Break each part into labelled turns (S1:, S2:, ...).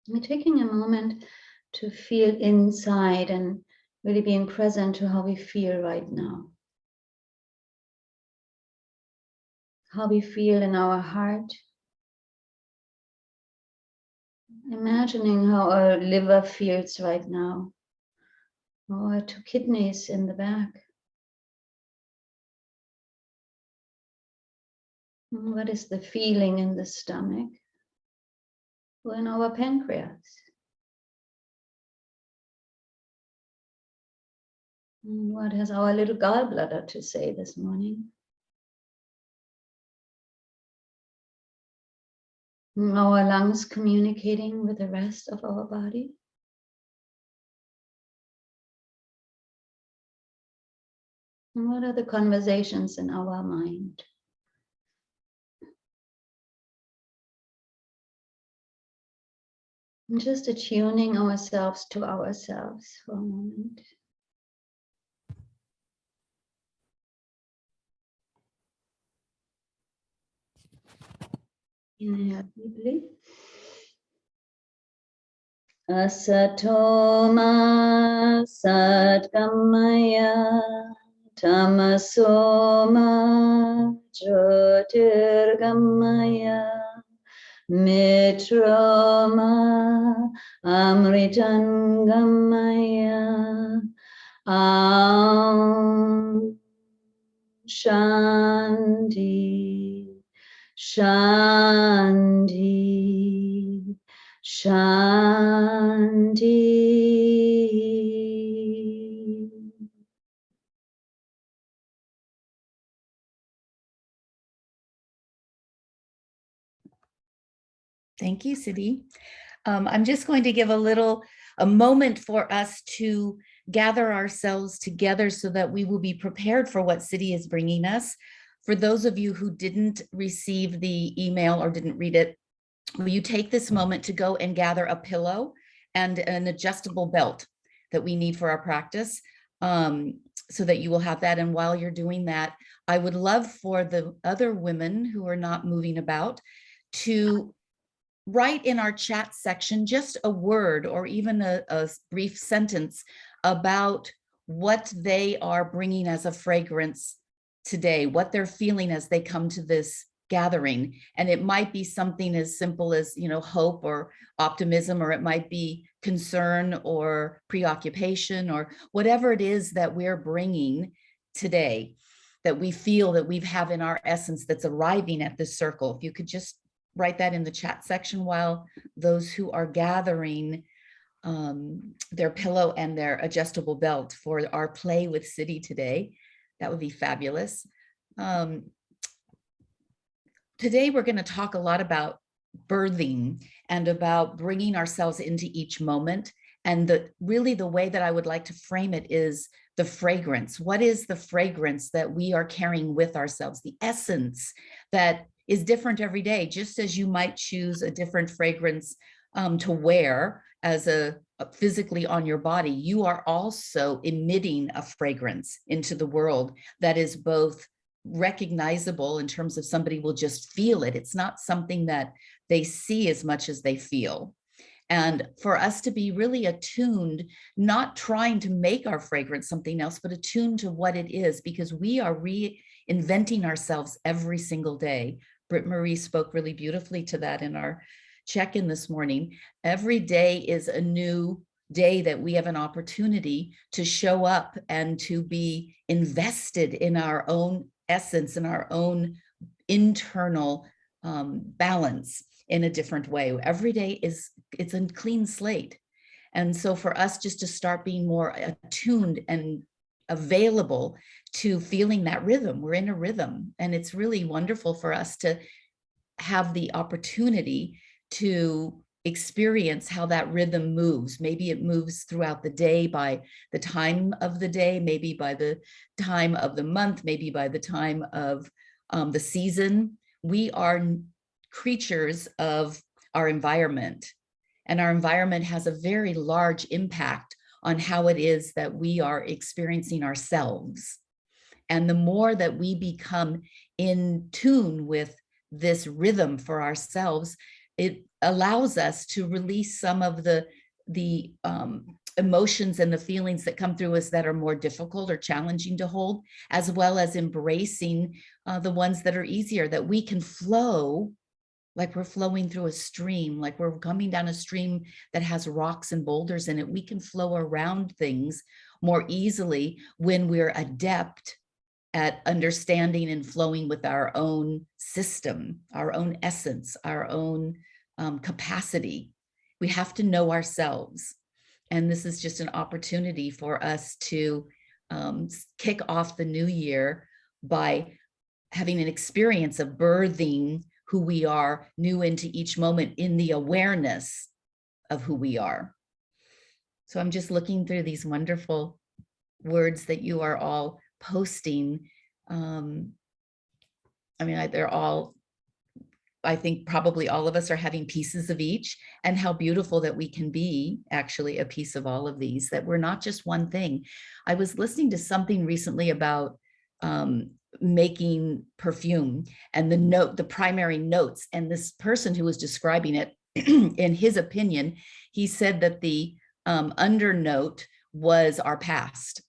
S1: We're taking a moment to feel inside and really being present to how we feel right now. How we feel in our heart. Imagining how our liver feels right now. Or our two kidneys in the back. What is the feeling in the stomach? Or in our pancreas? What has our little gallbladder to say this morning? Our lungs communicating with the rest of our body? And what are the conversations in our mind? And just attuning ourselves to ourselves for a moment. Inhale deeply. Asatoma Sadgamaya Tamasoma Jyotirgamaya Mitroma Amritangamaya Am Shanti Shanti Shanti.
S2: Thank you, Siddhi. I'm just going to give a moment for us to gather ourselves together so that we will be prepared for what Siddhi is bringing us. For those of you who didn't receive the email or didn't read it, will you take this moment to go and gather a pillow and an adjustable belt that we need for our practice, so that you will have that. And while you're doing that, I would love for the other women who are not moving about to write in our chat section just a word or even a brief sentence about what they are bringing as a fragrance today, what they're feeling as they come to this gathering. And it might be something as simple as, hope or optimism, or it might be concern or preoccupation, or whatever it is that we're bringing today that we feel that we have in our essence that's arriving at this circle. If you could just write that in the chat section while those who are gathering their pillow and their adjustable belt for our play with Siddhi today. That would be fabulous. Today we're going to talk a lot about birthing and about bringing ourselves into each moment. And really the way that I would like to frame it is the fragrance. What is the fragrance that we are carrying with ourselves? The essence that is different every day, just as you might choose a different fragrance to wear as physically on your body, you are also emitting a fragrance into the world that is both recognizable in terms of somebody will just feel it. It's not something that they see as much as they feel. And for us to be really attuned, not trying to make our fragrance something else, but attuned to what it is, because we are reinventing ourselves every single day. Britt Marie spoke really beautifully to that in our check-in this morning. Every day is a new day that we have an opportunity to show up and to be invested in our own essence and our own internal balance in a different way. Every day it's a clean slate. And so for us just to start being more attuned and available to feeling that rhythm, we're in a rhythm, and it's really wonderful for us to have the opportunity to experience how that rhythm moves. Maybe it moves throughout the day by the time of the day, maybe by the time of the month, maybe by the time of the season. We are creatures of our environment, and our environment has a very large impact on how it is that we are experiencing ourselves. And the more that we become in tune with this rhythm for ourselves, it allows us to release some of the emotions and the feelings that come through us that are more difficult or challenging to hold, as well as embracing the ones that are easier, that we can flow like we're flowing through a stream, like we're coming down a stream that has rocks and boulders in it. We can flow around things more easily when we're adept at understanding and flowing with our own system, our own essence, our own capacity. We have to know ourselves. And this is just an opportunity for us to kick off the new year by having an experience of birthing who we are new into each moment in the awareness of who we are. So I'm just looking through these wonderful words that you are all posting. They're all, I think probably all of us are having pieces of each, and how beautiful that we can be actually a piece of all of these, that we're not just one thing. I was listening to something recently about making perfume and the primary notes, and this person who was describing it, in his opinion, he said that the undernote was our past,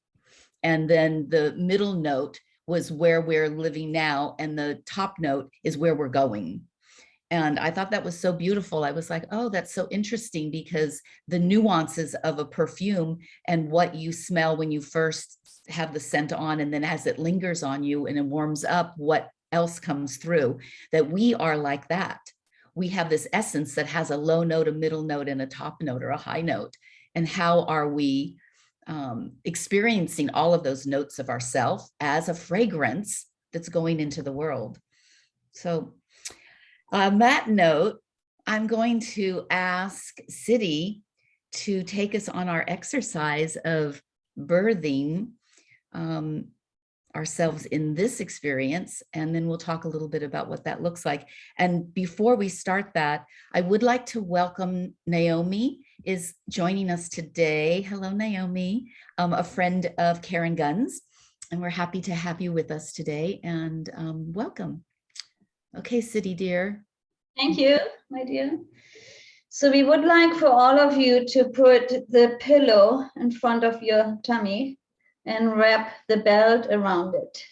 S2: and then the middle note was where we're living now, and the top note is where we're going. And I thought that was so beautiful. I was like, oh, that's so interesting, because the nuances of a perfume and what you smell when you first have the scent on, and then as it lingers on you and it warms up, what else comes through, that we are like that. We have this essence that has a low note, a middle note, and a top note or a high note. And how are we experiencing all of those notes of ourself as a fragrance that's going into the world? So on that note, I'm going to ask Siddhi to take us on our exercise of birthing ourselves in this experience, and then we'll talk a little bit about what that looks like. And before we start that, I would like to welcome Naomi is joining us today. Hello, Naomi, a friend of Karen Guns, and we're happy to have you with us today, and welcome. Okay, Siddhi, dear.
S1: Thank you, my dear. So we would like for all of you to put the pillow in front of your tummy and wrap the belt around it.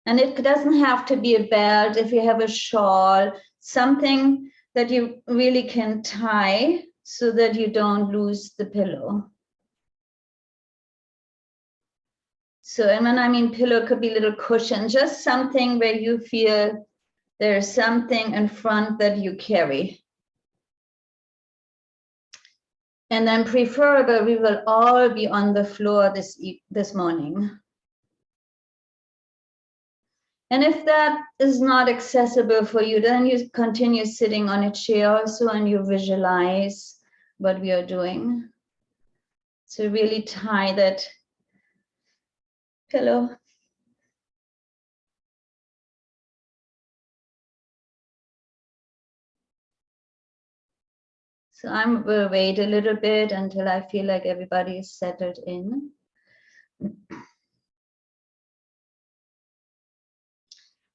S1: And it doesn't have to be a belt. If you have a shawl, something that you really can tie so that you don't lose the pillow. So, and when I mean pillow, it could be a little cushion, just something where you feel there's something in front that you carry. And then preferable, we will all be on the floor this morning. And if that is not accessible for you, then you continue sitting on a chair also, and you visualize what we are doing. So really tie that pillow. So I will wait a little bit until I feel like everybody is settled in.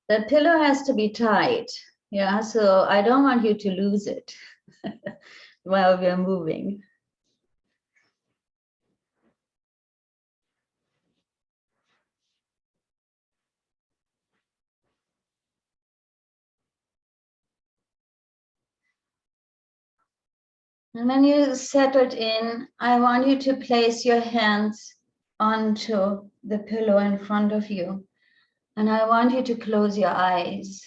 S1: The pillow has to be tight, yeah, so I don't want you to lose it while we're moving. And when you're settled in, I want you to place your hands onto the pillow in front of you. And I want you to close your eyes.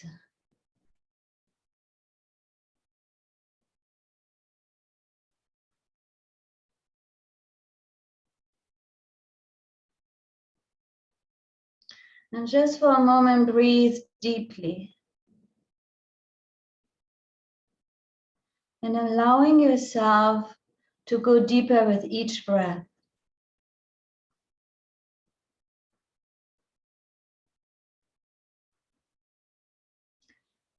S1: And just for a moment, breathe deeply. And allowing yourself to go deeper with each breath.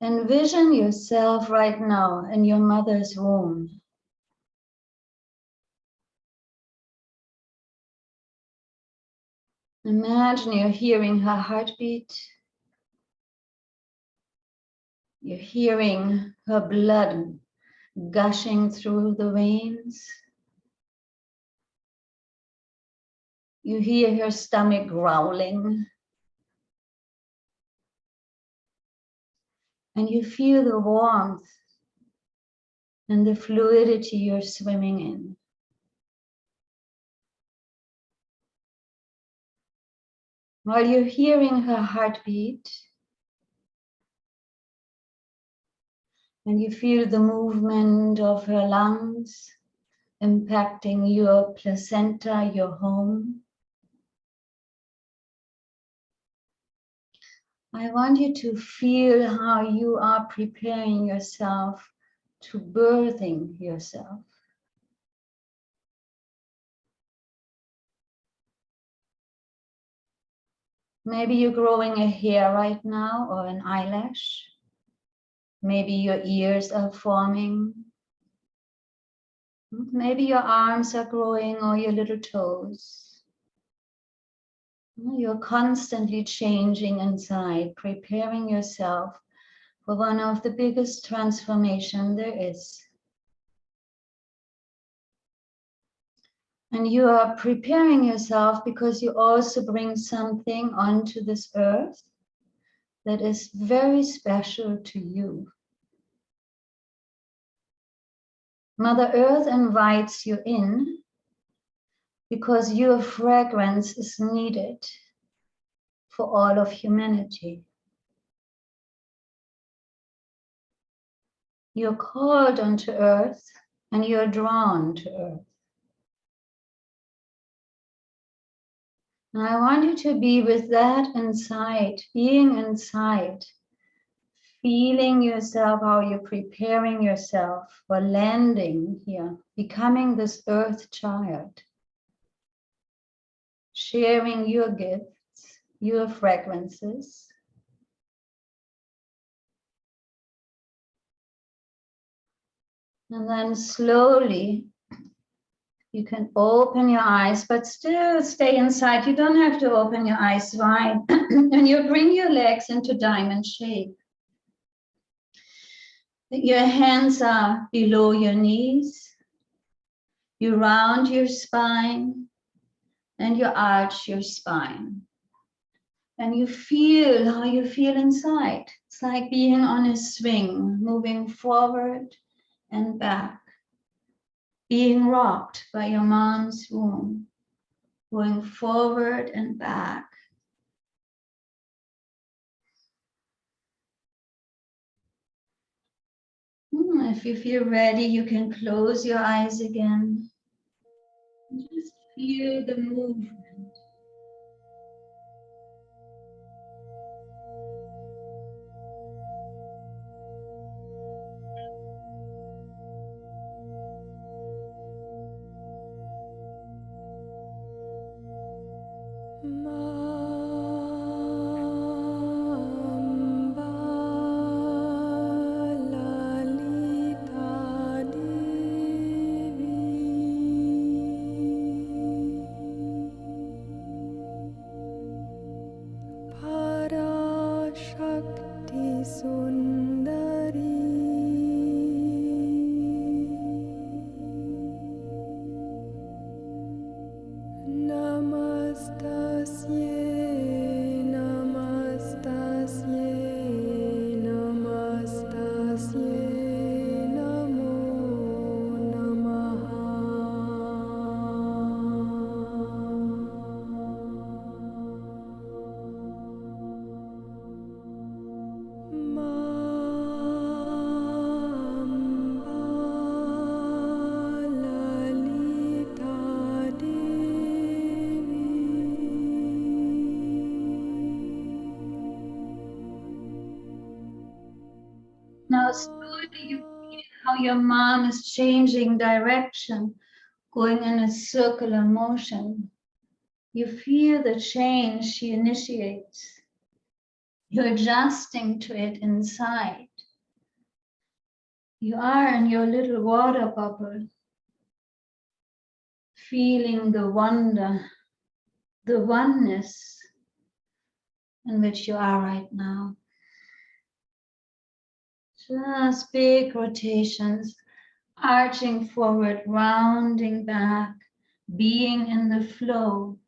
S1: Envision yourself right now in your mother's womb. Imagine you're hearing her heartbeat. You're hearing her blood gushing through the veins. You hear her stomach growling. And you feel the warmth and the fluidity you're swimming in. While you're hearing her heartbeat, and you feel the movement of her lungs impacting your placenta, your home. I want you to feel how you are preparing yourself to birthing yourself. Maybe you're growing a hair right now or an eyelash. Maybe your ears are forming. Maybe your arms are growing or your little toes. You're constantly changing inside, preparing yourself for one of the biggest transformations there is. And you are preparing yourself because you also bring something onto this earth that is very special to you. Mother Earth invites you in because your fragrance is needed for all of humanity. You're called onto Earth and you're drawn to Earth. And I want you to be with that inside, being inside, feeling yourself, how you're preparing yourself for landing here, becoming this earth child, sharing your gifts, your fragrances. And then slowly, you can open your eyes, but still stay inside. You don't have to open your eyes wide. And you bring your legs into diamond shape. Your hands are below your knees. You round your spine and you arch your spine. And you feel how you feel inside. It's like being on a swing, moving forward and back. Being rocked by your mom's womb, going forward and back. If you feel ready, you can close your eyes again. Just feel the movement. Now slowly you feel how your mom is changing direction, going in a circular motion. You feel the change she initiates. You're adjusting to it inside. You are in your little water bubble, feeling the wonder, the oneness in which you are right now. Just big rotations, arching forward, rounding back, being in the flow,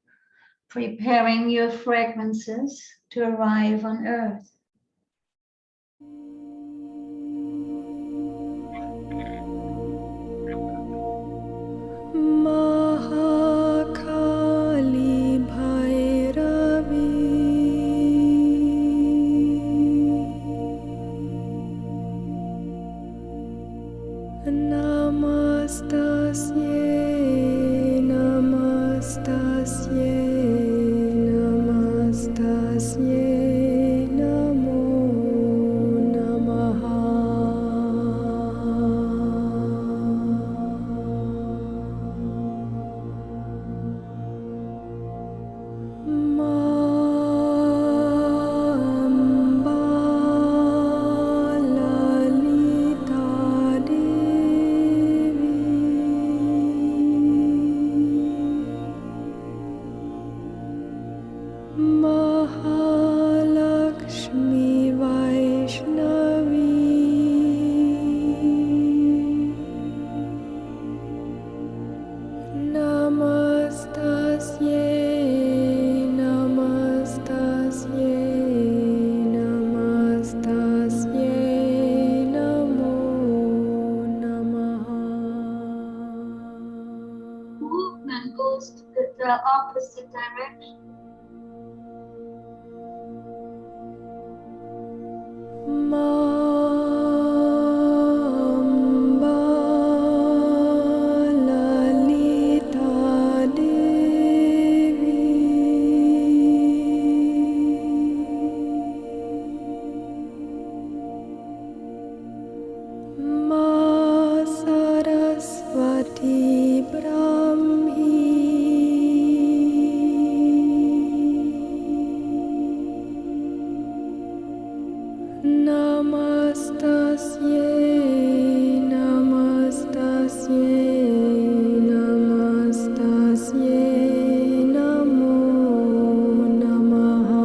S1: preparing your fragrances to arrive on earth.
S3: Mahakali Bhairavi Namastasye Namastasye Namastasye Namo Namaha Mamba Lalita Devi Mahalakshmi Vaishnavi Namastasye Namastasye Namastasye Namo Namaha
S1: Movement goes to the opposite direction.
S3: Mamba Lalita Devi Ma Saraswati Brahmi Namastasye Namastasye Namastasye Namo Namaha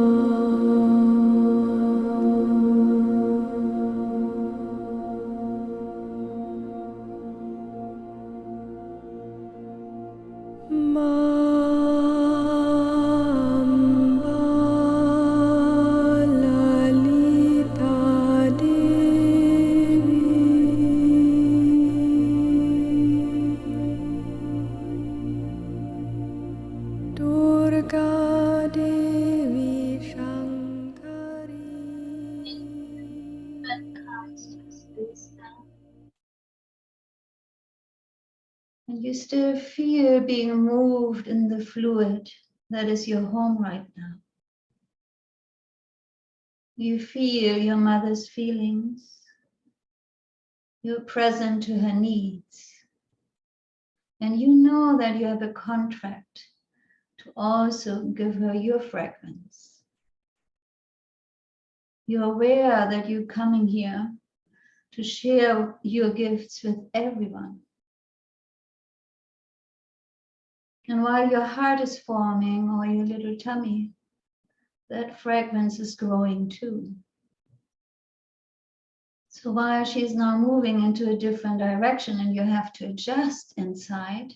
S3: Mamba Lalita Devi Durga Devi Shankari
S1: And comes to space down. And you still feel being moved in the fluid that is your home right now. You feel your mother's feelings. You're present to her needs. And you know that you have a contract to also give her your fragrance. You're aware that you're coming here to share your gifts with everyone. And while your heart is forming or your little tummy, that fragrance is growing too. So while she's now moving into a different direction and you have to adjust inside,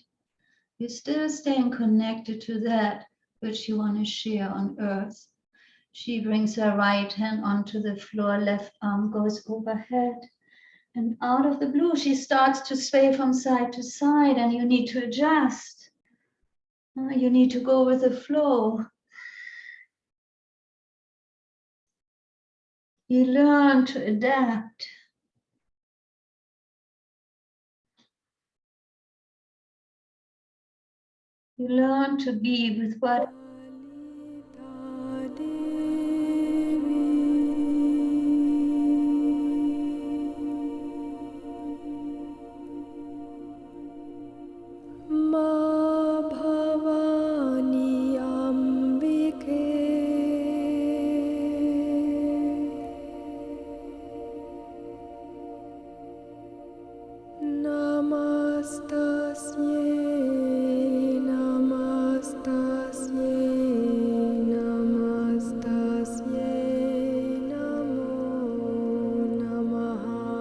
S1: you're still staying connected to that which you want to share on earth. She brings her right hand onto the floor, left arm goes overhead. And out of the blue, she starts to sway from side to side, and you need to adjust. You need to go with the flow. You learn to adapt. You learn to be with what
S3: Lalita Devi Ma Bhavani Ambike Namastasye Namastasye Namastasye Namo Namaha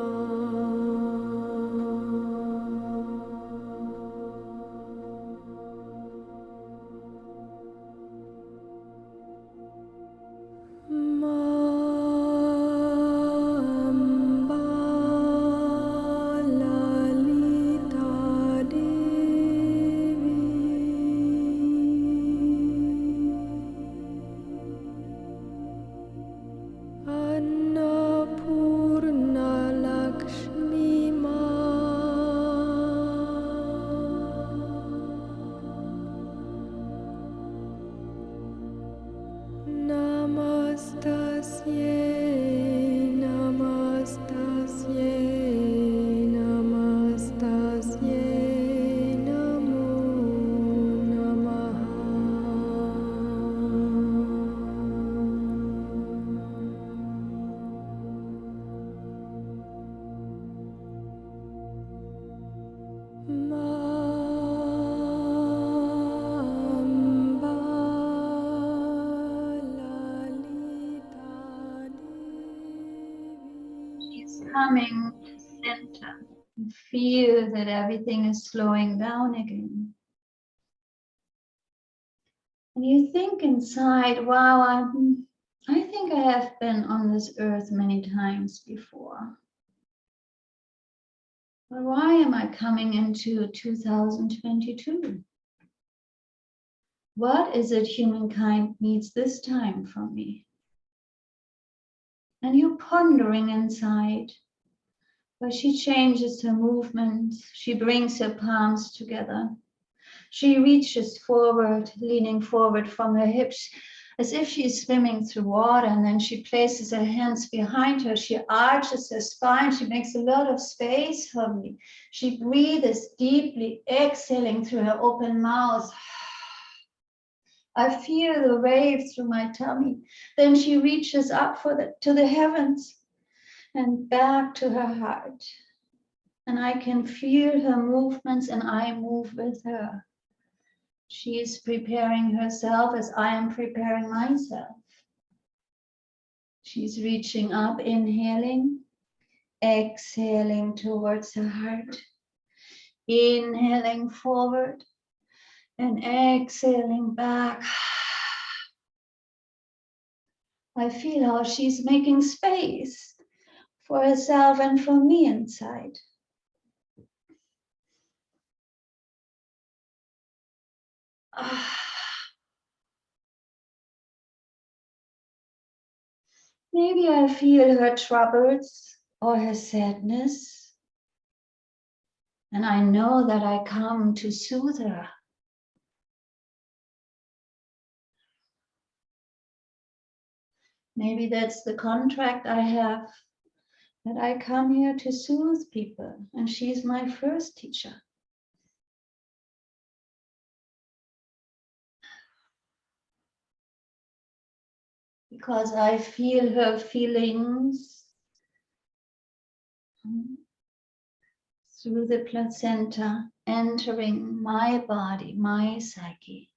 S1: coming to center. And feel that everything is slowing down again. And you think inside, wow, I think I have been on this earth many times before. But why am I coming into 2022? What is it humankind needs this time from me? And you're pondering inside. But she changes her movements. She brings her palms together. She reaches forward, leaning forward from her hips, as if she's swimming through water. And then she places her hands behind her. She arches her spine. She makes a lot of space for me. She breathes deeply, exhaling through her open mouth. I feel the wave through my tummy. Then she reaches up to the heavens and back to her heart. And I can feel her movements and I move with her. She is preparing herself as I am preparing myself. She's reaching up, inhaling, exhaling towards her heart, inhaling forward and exhaling back. I feel how she's making space for herself and for me inside. Maybe I feel her troubles or her sadness, and I know that I come to soothe her. Maybe that's the contract I have, that I come here to soothe people, and she's my first teacher. Because I feel her feelings through the placenta entering my body, my psyche.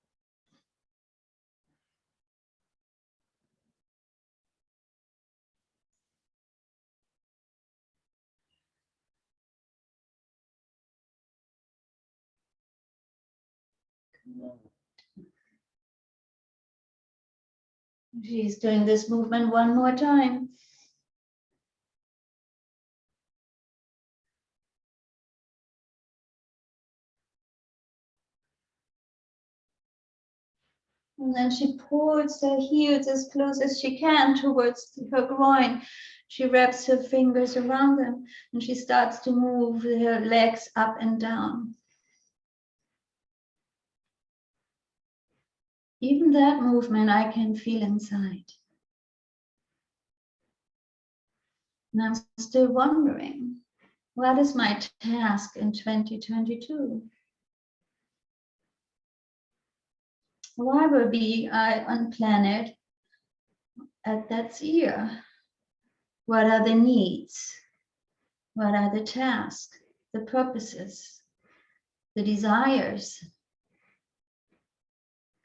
S1: She's doing this movement one more time. And then she pulls her heels as close as she can towards her groin. She wraps her fingers around them and she starts to move her legs up and down. Even that movement I can feel inside. And I'm still wondering, what is my task in 2022? Why will be I on planet at that year? What are the needs? What are the tasks, the purposes, the desires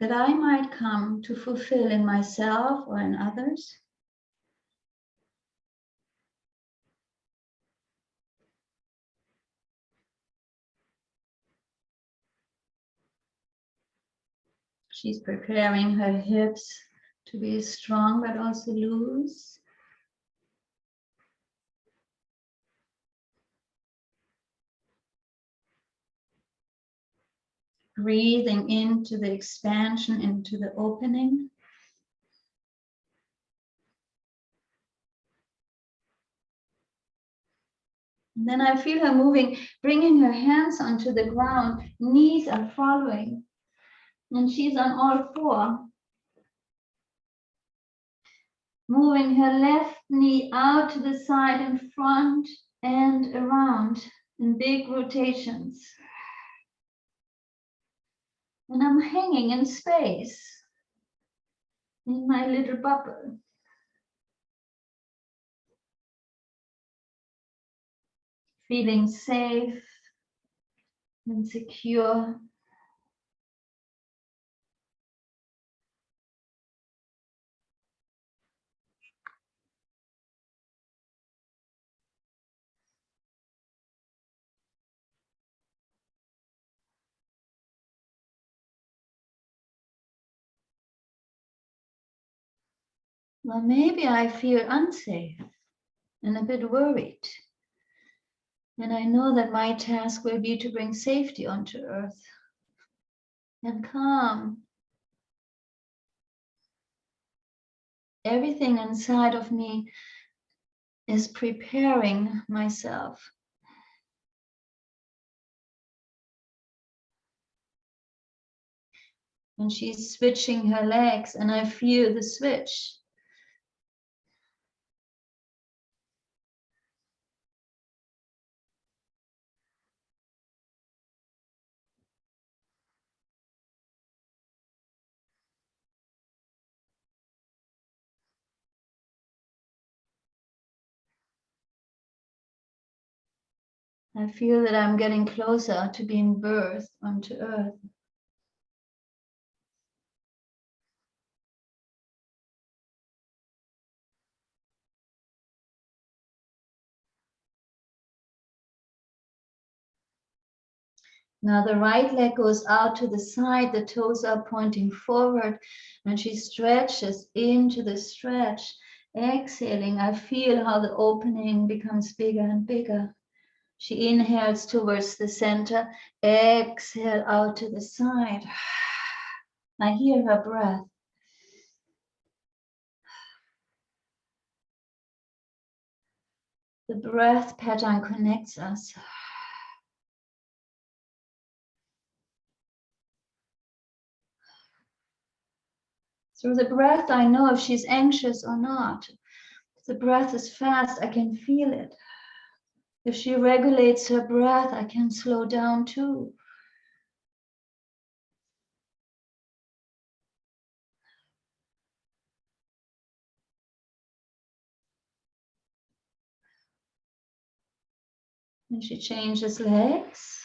S1: that I might come to fulfill in myself or in others? She's preparing her hips to be strong but also loose. Breathing into the expansion, into the opening. And then I feel her moving, bringing her hands onto the ground, knees are following, and she's on all four. Moving her left knee out to the side in front and around in big rotations. And I'm hanging in space in my little bubble. Feeling safe and secure. Well, maybe I feel unsafe and a bit worried. And I know that my task will be to bring safety onto Earth and calm. Everything inside of me is preparing myself. And she's switching her legs, and I feel the switch. I feel that I'm getting closer to being birthed onto Earth. Now the right leg goes out to the side, the toes are pointing forward, and she stretches into the stretch. Exhaling, I feel how the opening becomes bigger and bigger. She inhales towards the center, exhale out to the side. I hear her breath. The breath pattern connects us. Through the breath, I know if she's anxious or not. If the breath is fast, I can feel it. If she regulates her breath, I can slow down too. And she changes legs.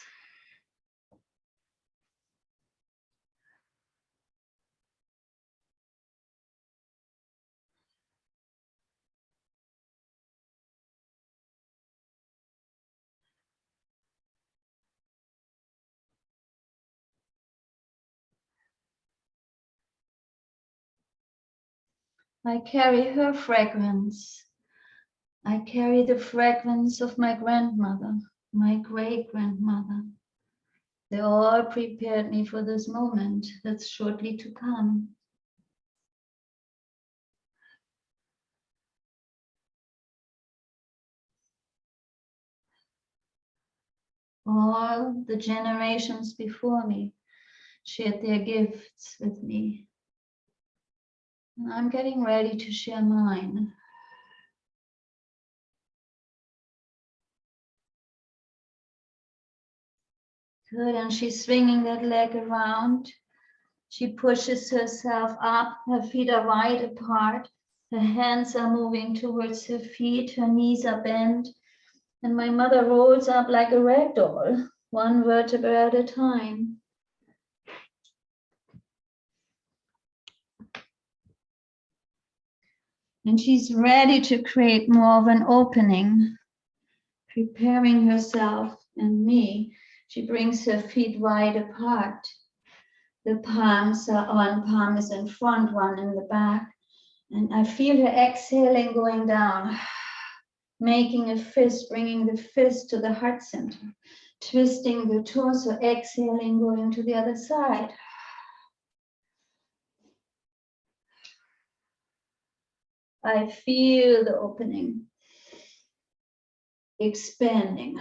S1: I carry her fragrance. I carry the fragrance of my grandmother, my great-grandmother. They all prepared me for this moment that's shortly to come. All the generations before me shared their gifts with me. And I'm getting ready to share mine. Good, and she's swinging that leg around. She pushes herself up, her feet are wide apart, her hands are moving towards her feet, her knees are bent, and my mother rolls up like a rag doll, one vertebra at a time. And she's ready to create more of an opening, preparing herself and me. She brings her feet wide apart. The palms are, one palm is in front, one in the back. And I feel her exhaling going down, making a fist, bringing the fist to the heart center, twisting the torso, exhaling, going to the other side. I feel the opening, expanding.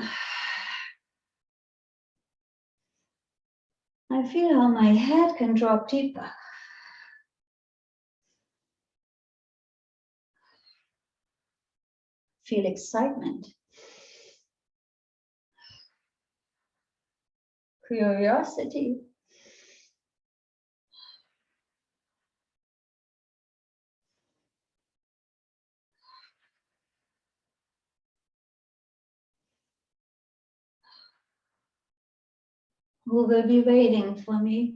S1: I feel how my head can drop deeper. Feel excitement, curiosity. Who will be waiting for me?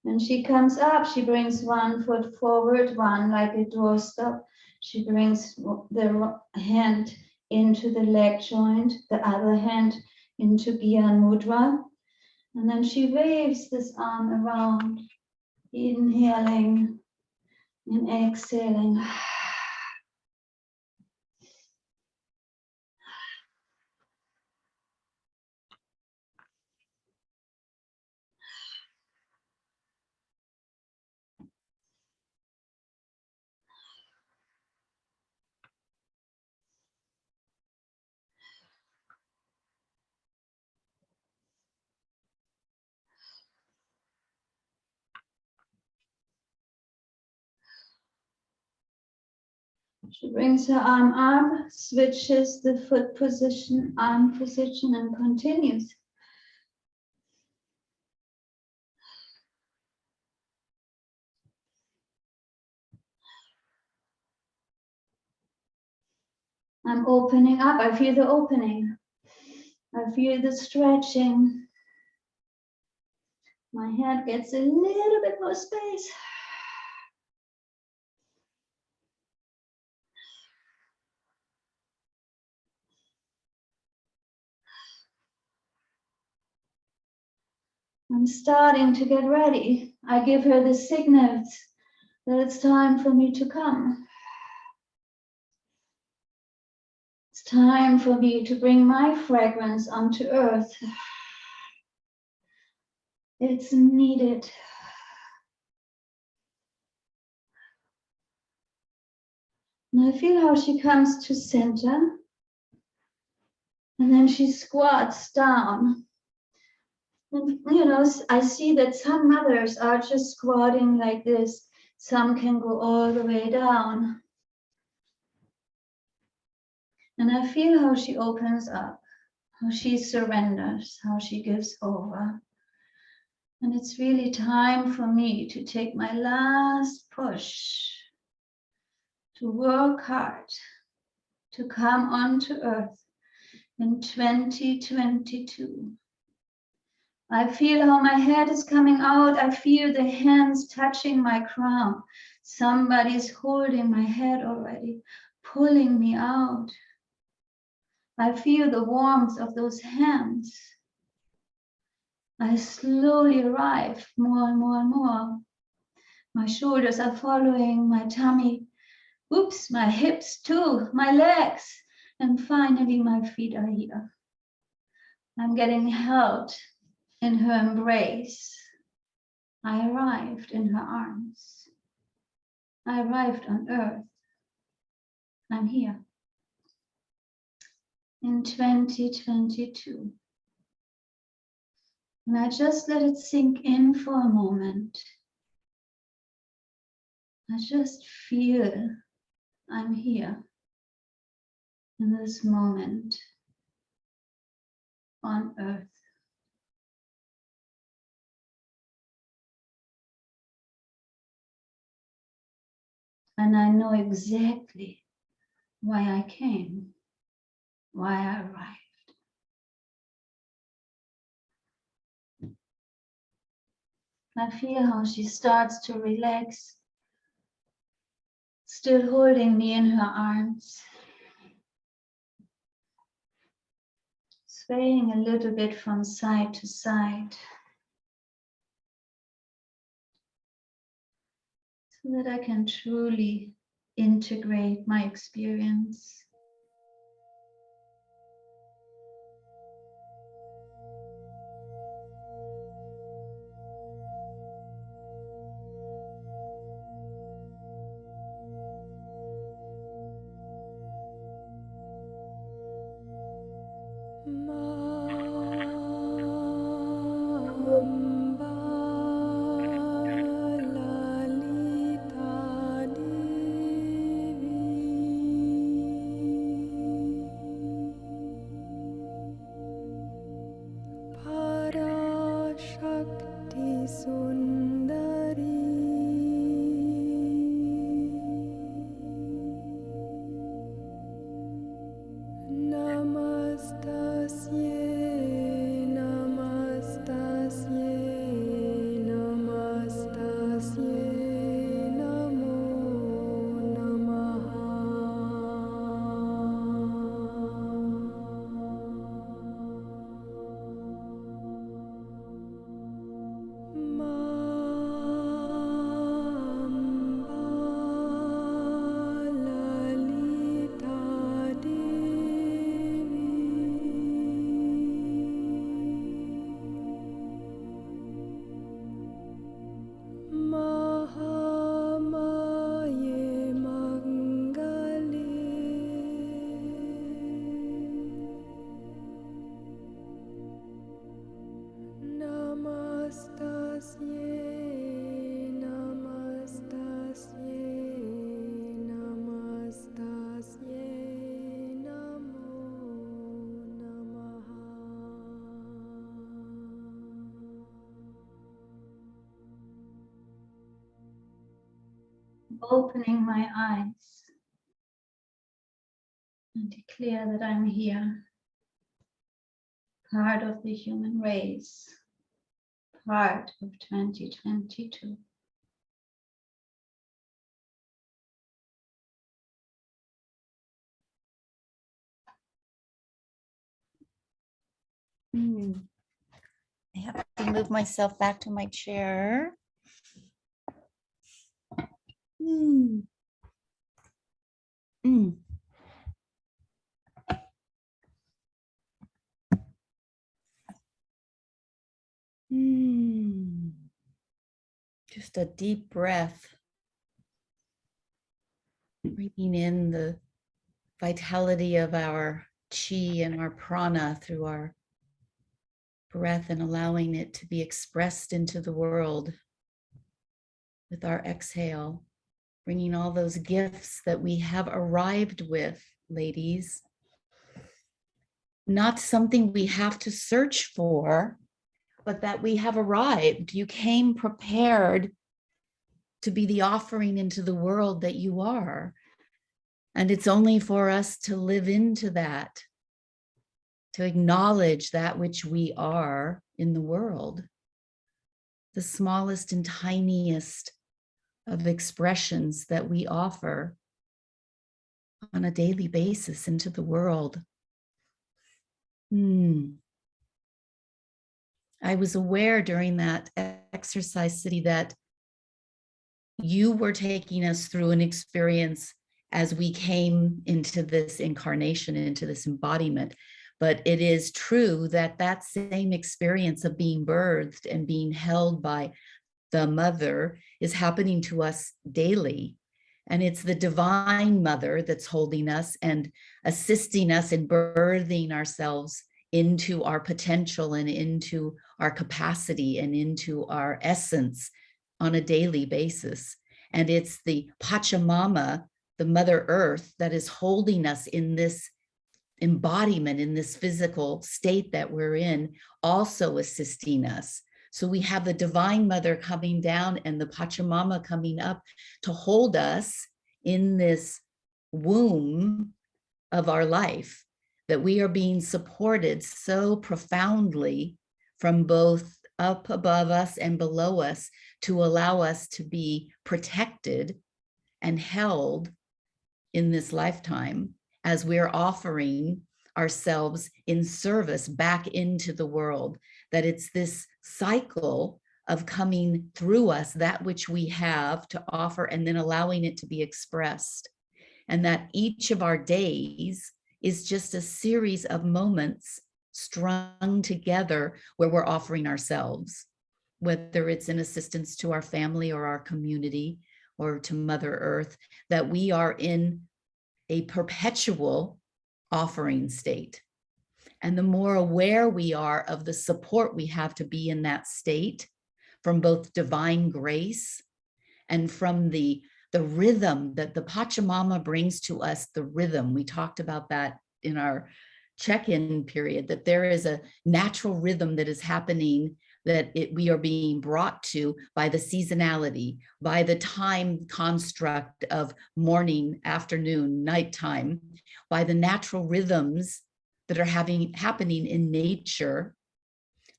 S1: When she comes up, she brings one foot forward, one like a doorstop. She brings the hand into the leg joint, the other hand into Gyan Mudra. And then she waves this arm around, inhaling and exhaling. She brings her arm up, switches the foot position, arm position, and continues. I'm opening up. I feel the opening. I feel the stretching. My head gets a little bit more space. I'm starting to get ready. I give her the signals that it's time for me to come. It's time for me to bring my fragrance onto earth. It's needed. And I feel how she comes to center. And then she squats down. And, I see that some mothers are just squatting like this. Some can go all the way down. And I feel how she opens up, how she surrenders, how she gives over. And it's really time for me to take my last push, to work hard, to come onto earth in 2022. I feel how my head is coming out. I feel the hands touching my crown. Somebody's holding my head already, pulling me out. I feel the warmth of those hands. I slowly arrive more and more and more. My shoulders are following my tummy. Oops, my hips too, my legs. And finally, my feet are here. I'm getting held in her embrace. I arrived in her arms. I arrived on earth. I'm here. In 2022. And I just let it sink in for a moment. I just feel I'm here in this moment on earth. And I know exactly why I came, why I arrived. I feel how she starts to relax, still holding me in her arms, swaying a little bit from side to side, so that I can truly integrate my experience. Opening my eyes and declare that I'm here, part of the human race, part of 2022.
S2: I have to move myself back to my chair. Mm. Mm. Mm. Just a deep breath. Bringing in the vitality of our chi and our prana through our breath and allowing it to be expressed into the world with our exhale, bringing all those gifts that we have arrived with, ladies. Not something we have to search for, but that we have arrived. You came prepared to be the offering into the world that you are. And it's only for us to live into that, to acknowledge that which we are in the world, the smallest and tiniest of expressions that we offer on a daily basis into the world. I was aware during that exercise, Siddhi, that you were taking us through an experience as we came into this incarnation, into this embodiment. But it is true that that same experience of being birthed and being held by the mother is happening to us daily. And it's the divine mother that's holding us and assisting us in birthing ourselves into our potential and into our capacity and into our essence on a daily basis. And it's the Pachamama, the Mother Earth, that is holding us in this embodiment, in this physical state that we're in, also assisting us. So we have the Divine Mother coming down and the Pachamama coming up to hold us in this womb of our life, that we are being supported so profoundly from both up above us and below us to allow us to be protected and held in this lifetime as we're offering ourselves in service back into the world. That it's this cycle of coming through us, that which we have to offer, and then allowing it to be expressed. And that each of our days is just a series of moments strung together where we're offering ourselves, whether it's in assistance to our family or our community or to Mother Earth, that we are in a perpetual offering state. And the more aware we are of the support we have to be in that state from both divine grace and from the rhythm that the Pachamama brings to us, the rhythm. We talked about that in our check-in period, that there is a natural rhythm that is happening, that we are being brought to by the seasonality, by the time construct of morning, afternoon, nighttime, by the natural rhythms that are happening in nature,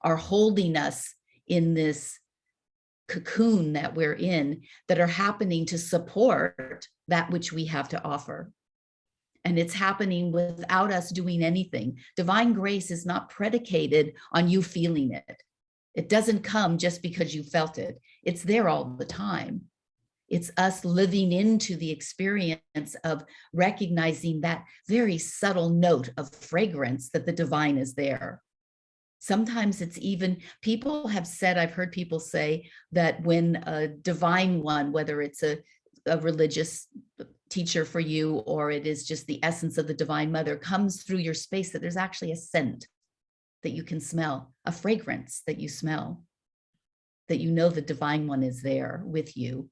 S2: are holding us in this cocoon that we're in, that are happening to support that which we have to offer. And it's happening without us doing anything. Divine grace is not predicated on you feeling it. It doesn't come just because you felt it. It's there all the time. It's us living into the experience of recognizing that very subtle note of fragrance that the divine is there. Sometimes it's even, people have said, I've heard people say that when a divine one, whether it's a religious teacher for you or it is just the essence of the Divine Mother, comes through your space, that there's actually a scent that you can smell, a fragrance that you smell, that you know the Divine One is there with you.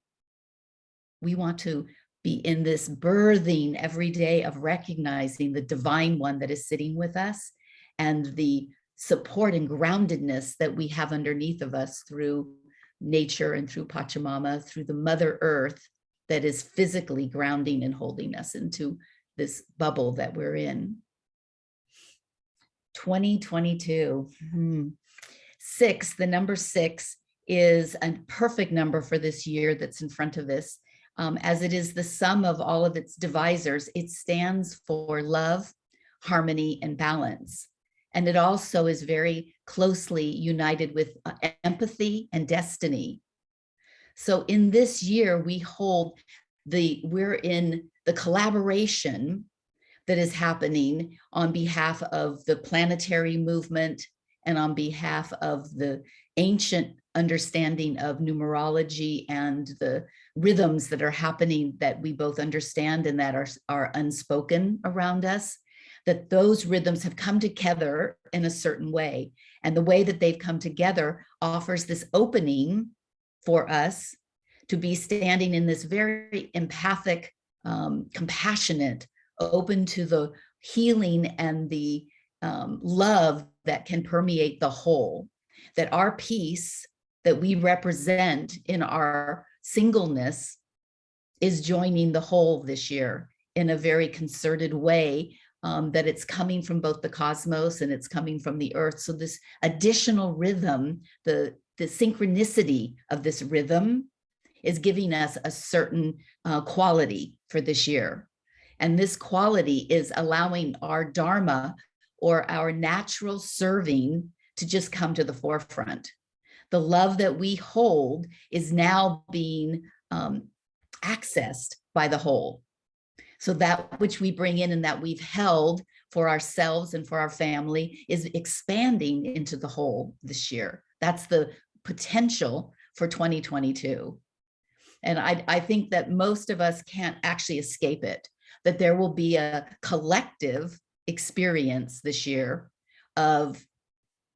S2: We want to be in this birthing every day of recognizing the Divine One that is sitting with us and the support and groundedness that we have underneath of us through nature and through Pachamama, through the Mother Earth, that is physically grounding and holding us into this bubble that we're in. 2022. Six, the number 6 is a perfect number for this year that's in front of us. As it is the sum of all of its divisors, it stands for love, harmony, and balance. And it also is very closely united with empathy and destiny. So in this year, we're in the collaboration that is happening on behalf of the planetary movement and on behalf of the ancient understanding of numerology and the rhythms that are happening that we both understand and that are unspoken around us, that those rhythms have come together in a certain way. And the way that they've come together offers this opening for us to be standing in this very empathic, compassionate, open to the healing and the love that can permeate the whole, that our peace that we represent in our singleness is joining the whole this year in a very concerted way, that it's coming from both the cosmos and it's coming from the earth. So this additional rhythm, the synchronicity of this rhythm is giving us a certain quality for this year. And this quality is allowing our dharma or our natural serving to just come to the forefront. The love that we hold is now being accessed by the whole. So that which we bring in and that we've held for ourselves and for our family is expanding into the whole this year. That's the potential for 2022. And I think that most of us can't actually escape it, that there will be a collective experience this year of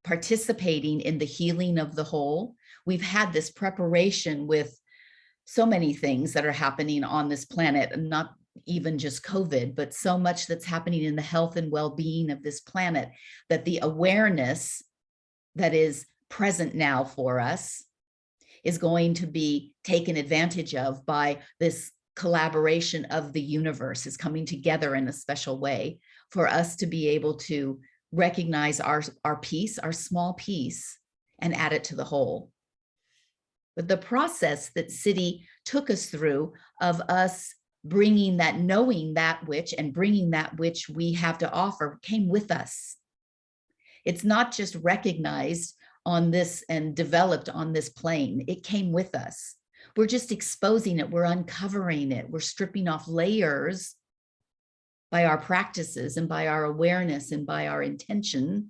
S2: participating in the healing of the whole. We've had this preparation with so many things that are happening on this planet, and not even just COVID, but so much that's happening in the health and well-being of this planet, that the awareness that is present now for us is going to be taken advantage of by this collaboration of the universe is coming together in a special way for us to be able to recognize our piece, our small piece, and add it to the whole. But the process that Siddhi took us through of us bringing that, knowing that which, and bringing that which we have to offer came with us. It's not just recognized on this and developed on this plane. It came with us. We're just exposing it. We're uncovering it. We're stripping off layers by our practices and by our awareness and by our intention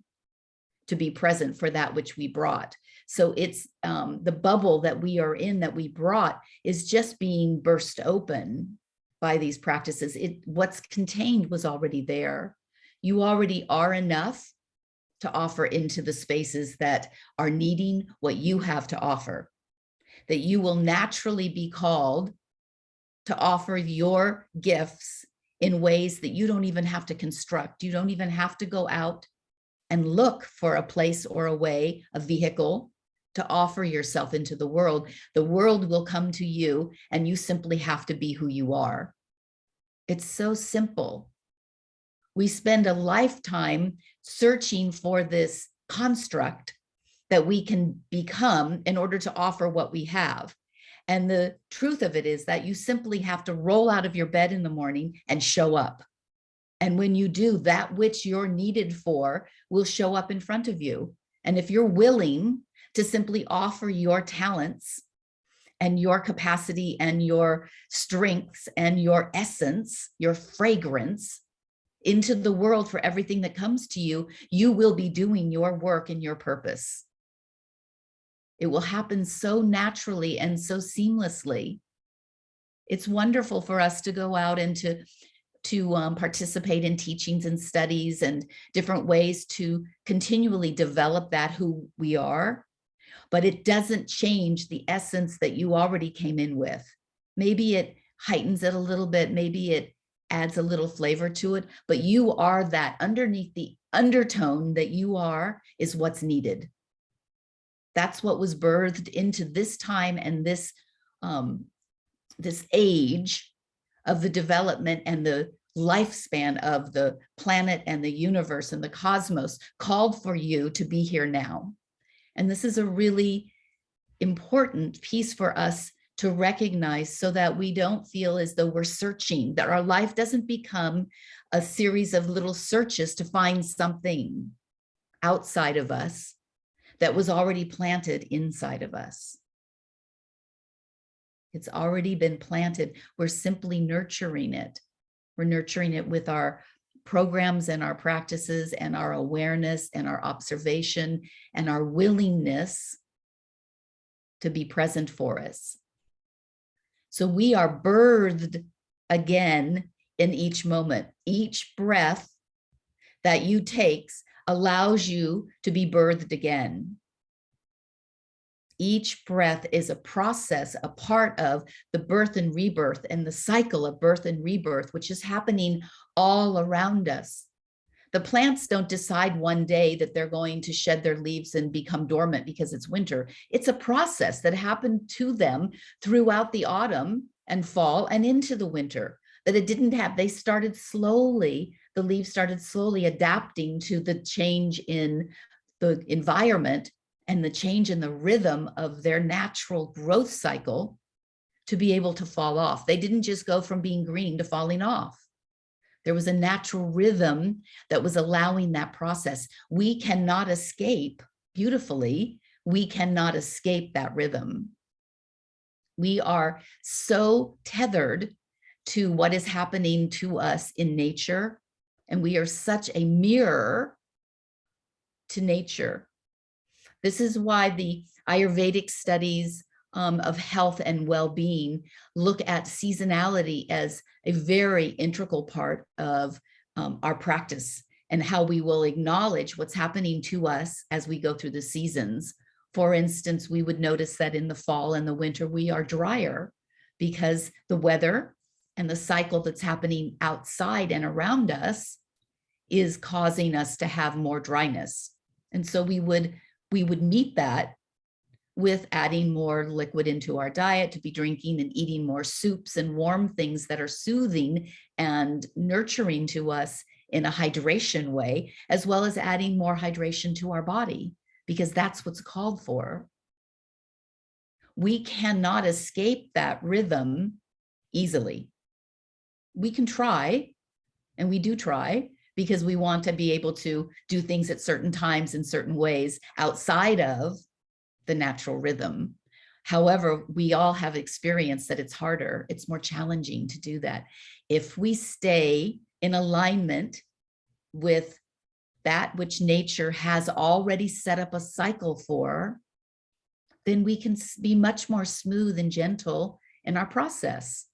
S2: to be present for that which we brought. So it's the bubble that we are in, that we brought, is just being burst open by these practices. What's contained was already there. You already are enough to offer into the spaces that are needing what you have to offer, that you will naturally be called to offer your gifts in ways that you don't even have to construct. You don't even have to go out and look for a place or a way, a vehicle to offer yourself into the world. The world will come to you, and you simply have to be who you are. It's so simple. We spend a lifetime searching for this construct that we can become in order to offer what we have. And the truth of it is that you simply have to roll out of your bed in the morning and show up. And when you do, that which you're needed for will show up in front of you. And if you're willing to simply offer your talents and your capacity and your strengths and your essence, your fragrance into the world for everything that comes to you, you will be doing your work and your purpose. It will happen so naturally and so seamlessly. It's wonderful for us to go out and to participate in teachings and studies and different ways to continually develop that who we are, but it doesn't change the essence that you already came in with. Maybe it heightens it a little bit, maybe it adds a little flavor to it, but you are that. Underneath the undertone that you are is what's needed. That's what was birthed into this time and this this age of the development and the lifespan of the planet and the universe and the cosmos called for you to be here now. And this is a really important piece for us to recognize, so that we don't feel as though we're searching, that our life doesn't become a series of little searches to find something outside of us that was already planted inside of us. It's already been planted. We're simply nurturing it. We're nurturing it with our programs and our practices and our awareness and our observation and our willingness to be present for us. So we are birthed again in each moment. Each breath that you take allows you to be birthed again. Each breath is a process, a part of the birth and rebirth and the cycle of birth and rebirth, which is happening all around us. The plants don't decide one day that they're going to shed their leaves and become dormant because it's winter. It's a process that happened to them throughout the autumn and fall and into the winter, that it didn't have. They started slowly, the leaves started slowly adapting to the change in the environment and the change in the rhythm of their natural growth cycle to be able to fall off. They didn't just go from being green to falling off. There was a natural rhythm that was allowing that process. We cannot escape, beautifully, we cannot escape that rhythm. We are so tethered to what is happening to us in nature, and we are such a mirror to nature. This is why the Ayurvedic studies of health and well-being look at seasonality as a very integral part of our practice, and how we will acknowledge what's happening to us as we go through the seasons. For instance, we would notice that in the fall and the winter, we are drier because the weather and the cycle that's happening outside and around us is causing us to have more dryness. And so we would meet that with adding more liquid into our diet, to be drinking and eating more soups and warm things that are soothing and nurturing to us in a hydration way, as well as adding more hydration to our body, because that's what's called for. We cannot escape that rhythm easily. We can try, and we do try, because we want to be able to do things at certain times in certain ways outside of the natural rhythm. However, we all have experienced that it's harder, it's more challenging to do that. If we stay in alignment with that which nature has already set up a cycle for, then we can be much more smooth and gentle in our process.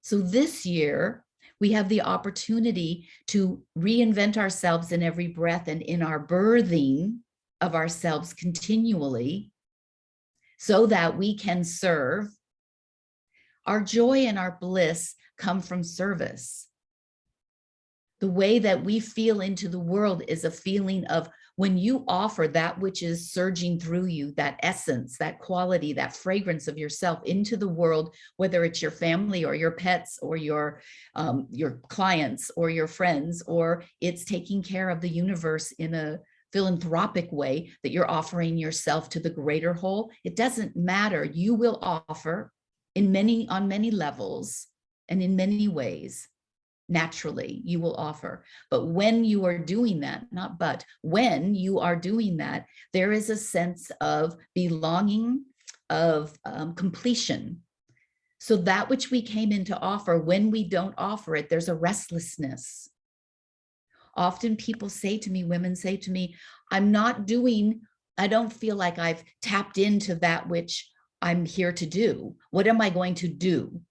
S2: So this year, we have the opportunity to reinvent ourselves in every breath and in our birthing of ourselves continually, so that we can serve. Our joy and our bliss come from service. The way that we feel into the world is a feeling of when you offer that which is surging through you, that essence, that quality, that fragrance of yourself into the world, whether it's your family or your pets or your clients or your friends, or it's taking care of the universe in a philanthropic way, that you're offering yourself to the greater whole. It doesn't matter. You will offer on many levels and in many ways. Naturally, you will offer. But when you are doing that, when you are doing that, there is a sense of belonging, of completion. So that which we came in to offer, when we don't offer it, there's a restlessness. Often people say to me, women say to me, I don't feel like I've tapped into that which I'm here to do. What am I going to do?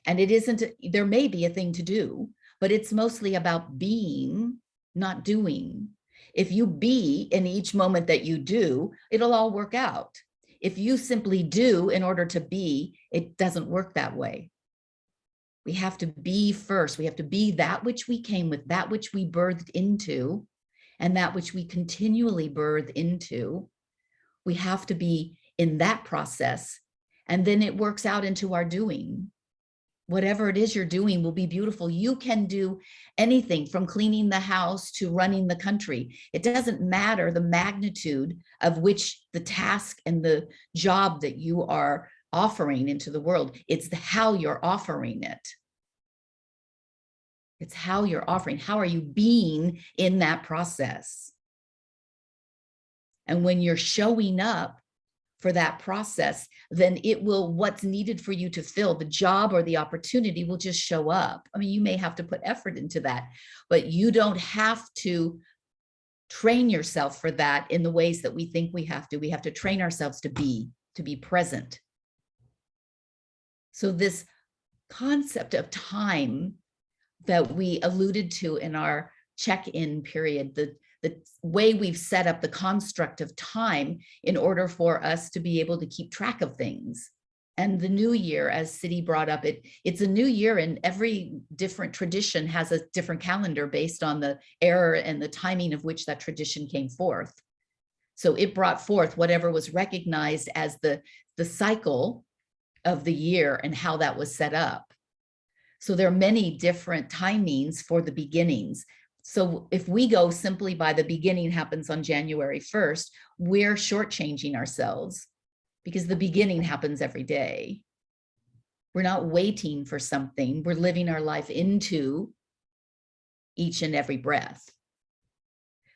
S2: And it isn't, there may be a thing to do, but it's mostly about being, not doing. If you be in each moment that you do, it'll all work out. If you simply do in order to be, it doesn't work that way. We have to be first. We have to be that which we came with, that which we birthed into, and that which we continually birth into. We have to be in that process. And then it works out into our doing. Whatever it is you're doing will be beautiful. You can do anything from cleaning the house to running the country. It doesn't matter the magnitude of which the task and the job that you are offering into the world. It's how you're offering it. It's how you're offering. How are you being in that process? And when you're showing up for that process, then it will, what's needed for you to fill the job or the opportunity will just show up. I mean, you may have to put effort into that, but you don't have to train yourself for that in the ways that we think we have to. We have to train ourselves to be present. So this concept of time that we alluded to in our check-in period, the way we've set up the construct of time in order for us to be able to keep track of things. And the new year, as Siddhi brought up, it's a new year, and every different tradition has a different calendar based on the era and the timing of which that tradition came forth. So it brought forth whatever was recognized as the cycle of the year and how that was set up. So there are many different timings for the beginnings. So if we go simply by the beginning happens on January 1st, we're shortchanging ourselves because the beginning happens every day. We're not waiting for something. We're living our life into each and every breath.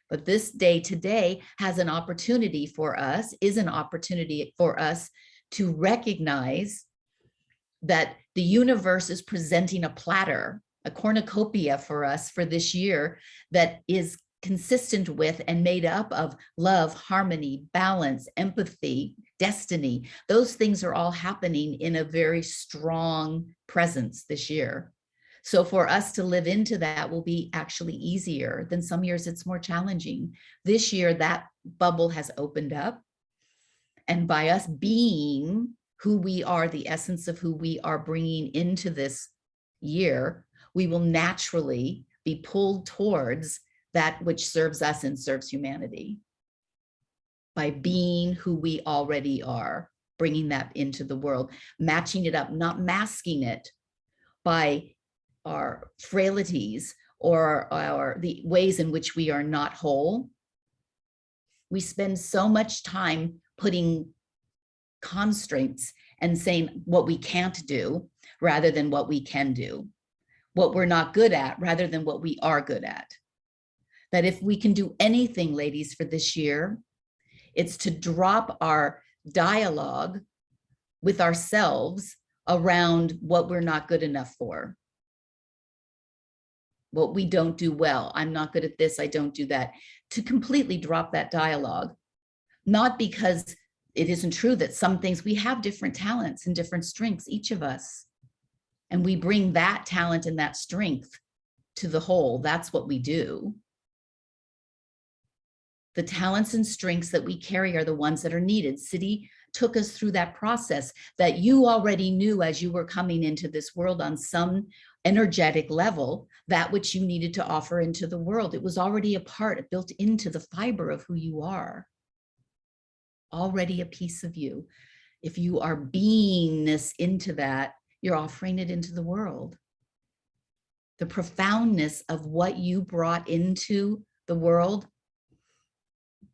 S2: But this day today has an opportunity for us, is an opportunity for us to recognize that the universe is presenting a platter, a cornucopia for us for this year that is consistent with and made up of love, harmony, balance, empathy, destiny. Those things are all happening in a very strong presence this year. So for us to live into that will be actually easier than some years it's more challenging. This year, that bubble has opened up. And by us being who we are, the essence of who we are bringing into this year, we will naturally be pulled towards that which serves us and serves humanity by being who we already are, bringing that into the world, matching it up, not masking it by our frailties or the ways in which we are not whole. We spend so much time putting constraints and saying what we can't do rather than what we can do, what we're not good at rather than what we are good at. That if we can do anything, ladies, for this year, it's to drop our dialogue with ourselves around what we're not good enough for, what we don't do well. I'm not good at this, I don't do that. To completely drop that dialogue, not because it isn't true that some things, we have different talents and different strengths, each of us. And we bring that talent and that strength to the whole. That's what we do. The talents and strengths that we carry are the ones that are needed. Siddhi took us through that process that you already knew as you were coming into this world on some energetic level, that which you needed to offer into the world. It was already a part, built into the fiber of who you are. Already a piece of you. If you are beingness into that, you're offering it into the world. The profoundness of what you brought into the world,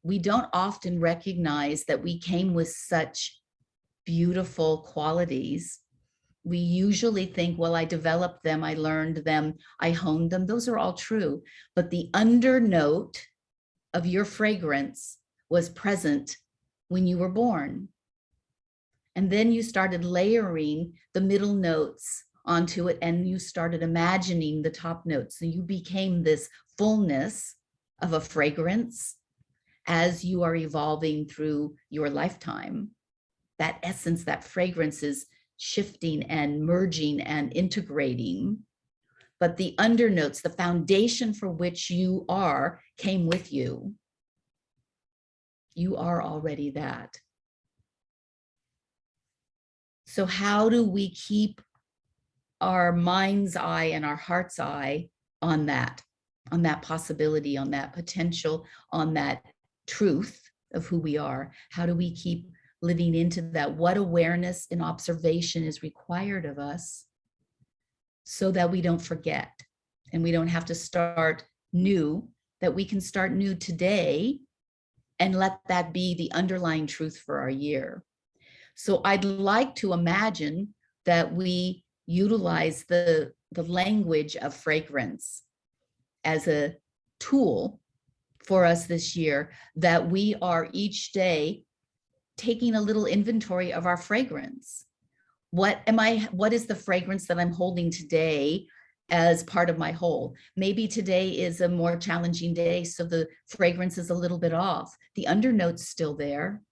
S2: we don't often recognize that we came with such beautiful qualities. We usually think, well, I developed them, I learned them, I honed them. Those are all true. But the undernote of your fragrance was present when you were born. And then you started layering the middle notes onto it, and you started imagining the top notes. So you became this fullness of a fragrance as you are evolving through your lifetime. That essence, that fragrance is shifting and merging and integrating. But the undernotes, the foundation for which you are, came with you. You are already that. So how do we keep our mind's eye and our heart's eye on that possibility, on that potential, on that truth of who we are? How do we keep living into that, what awareness and observation is required of us so that we don't forget and we don't have to start new, that we can start new today and let that be the underlying truth for our year. So I'd like to imagine that we utilize the language of fragrance as a tool for us this year, that we are each day taking a little inventory of our fragrance. What is the fragrance that I'm holding today as part of my whole? Maybe today is a more challenging day, so the fragrance is a little bit off. The undernote's still there,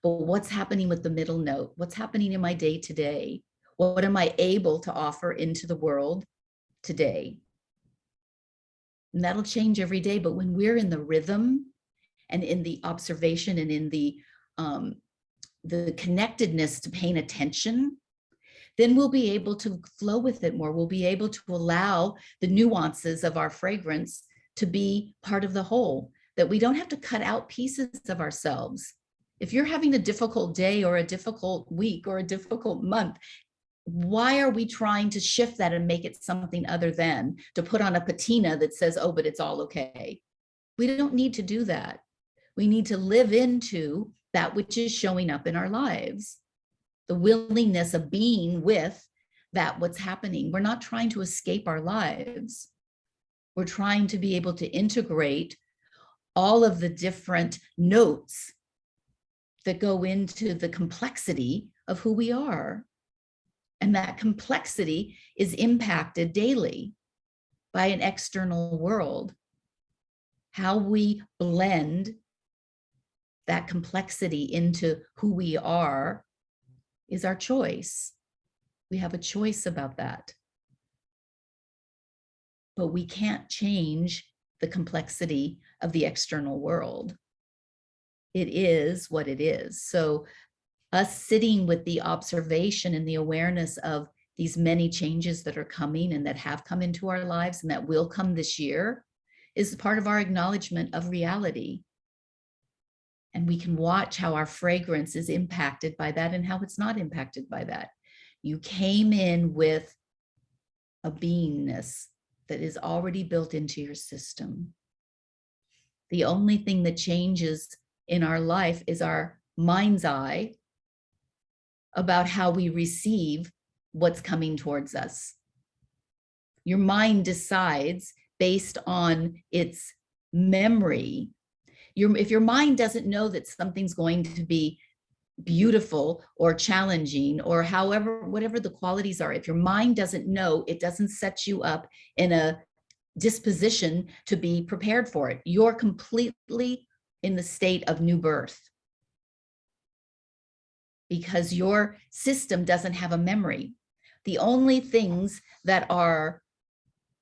S2: but what's happening with the middle note? What's happening in my day today? What am I able to offer into the world today? And that'll change every day. But when we're in the rhythm and in the observation and in the connectedness to paying attention, then we'll be able to flow with it more. We'll be able to allow the nuances of our fragrance to be part of the whole, that we don't have to cut out pieces of ourselves. If you're having a difficult day or a difficult week or a difficult month, why are we trying to shift that and make it something other than to put on a patina that says, oh, but it's all okay? We don't need to do that. We need to live into that which is showing up in our lives. The willingness of being with that what's happening. We're not trying to escape our lives. We're trying to be able to integrate all of the different notes that go into the complexity of who we are. And that complexity is impacted daily by an external world. How we blend that complexity into who we are is our choice. We have a choice about that. But we can't change the complexity of the external world. It is what it is. So us sitting with the observation and the awareness of these many changes that are coming and that have come into our lives and that will come this year is part of our acknowledgement of reality. And we can watch how our fragrance is impacted by that and how it's not impacted by that. You came in with a beingness that is already built into your system. The only thing that changes in our life is our mind's eye about how we receive what's coming towards us. Your mind decides based on its memory. If your mind doesn't know that something's going to be beautiful or challenging or whatever the qualities are, if your mind doesn't know, it doesn't set you up in a disposition to be prepared for it. You're completely in the state of new birth because your system doesn't have a memory. The only things that are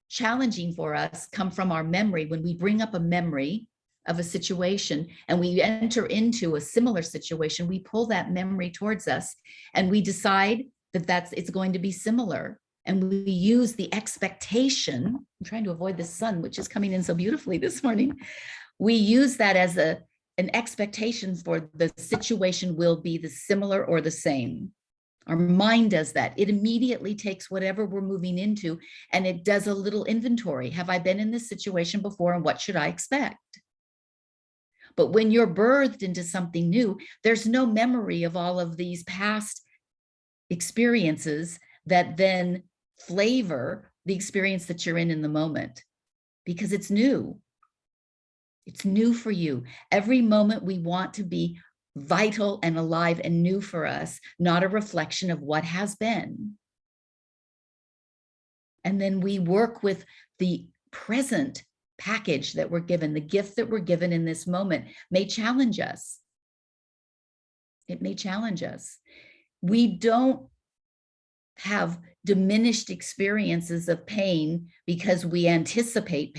S2: challenging for us come from our memory. When we bring up a memory of a situation and we enter into a similar situation, we pull that memory towards us and we decide that it's going to be similar. And we use the expectation, I'm trying to avoid the sun, which is coming in so beautifully this morning. We use that as an expectation for the situation will be the similar or the same. Our mind does that. It immediately takes whatever we're moving into and it does a little inventory. Have I been in this situation before and what should I expect? But when you're birthed into something new, there's no memory of all of these past experiences that then flavor the experience that you're in the moment, because it's new. It's new for you. Every moment we want to be vital and alive and new for us, not a reflection of what has been. And then we work with the present package that we're given, the gift that we're given in this moment may challenge us. It may challenge us. We don't have diminished experiences of pain because we anticipate